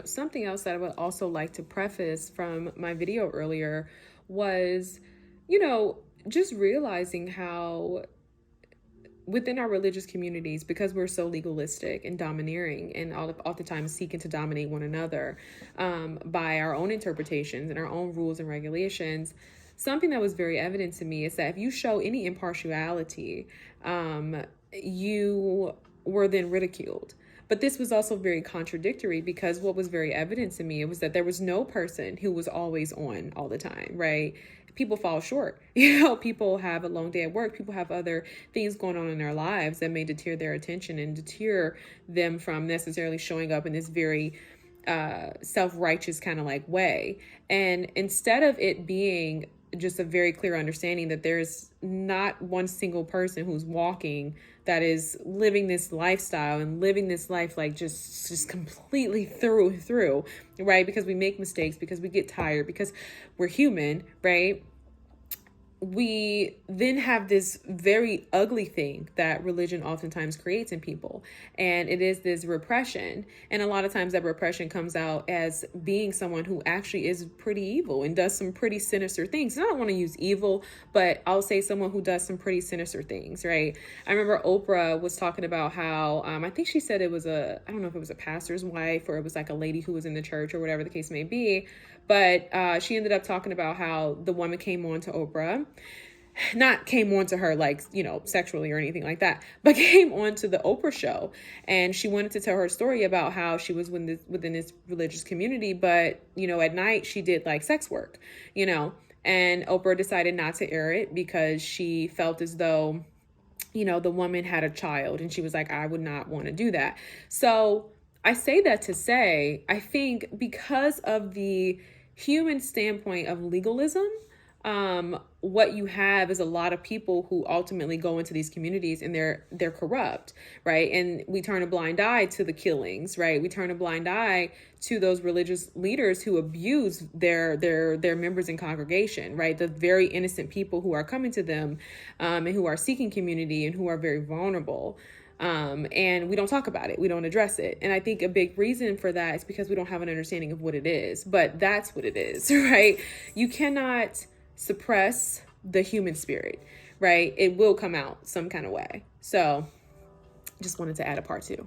Something else that I would also like to preface from my video earlier was, you know, just realizing how within our religious communities, because we're so legalistic and domineering and oftentimes seeking to dominate one another by our own interpretations and our own rules and regulations, something that was very evident to me is that if you show any impartiality, you were then ridiculed. But this was also very contradictory because what was very evident to me was that there was no person who was always on all the time, right? People fall short. People have a long day at work. People have other things going on in their lives that may deter their attention and deter them from necessarily showing up in this very self-righteous kind of like way. And instead of it being just a very clear understanding that there's not one single person who's walking that is living this lifestyle and living this life like just completely through, right? Because we make mistakes, because we get tired, because we're human, right? We then have this very ugly thing that religion oftentimes creates in people. And it is this repression. And a lot of times that repression comes out as being someone who actually is pretty evil and does some pretty sinister things. And I don't want to use evil, but I'll say someone who does some pretty sinister things, right? I remember Oprah was talking about how, I think she said I don't know if it was a pastor's wife or it was like a lady who was in the church or whatever the case may be. But she ended up talking about how the woman came on to Oprah, not came on to her like, sexually or anything like that, but came on to the Oprah show. And she wanted to tell her story about how she was within this religious community. But, at night she did like sex work, and Oprah decided not to air it because she felt as though, the woman had a child. And she was like, I would not want to do that. So I say that to say, I think because of the human standpoint of legalism, what you have is a lot of people who ultimately go into these communities and they're corrupt, right? And we turn a blind eye to the killings, right? We turn a blind eye to those religious leaders who abuse their members in congregation, right? The very innocent people who are coming to them, and who are seeking community and who are very vulnerable. And we don't talk about it. We don't address it. And I think a big reason for that is because we don't have an understanding of what it is, but that's what it is, right? You cannot suppress the human spirit, right? It will come out some kind of way. So just wanted to add a part two.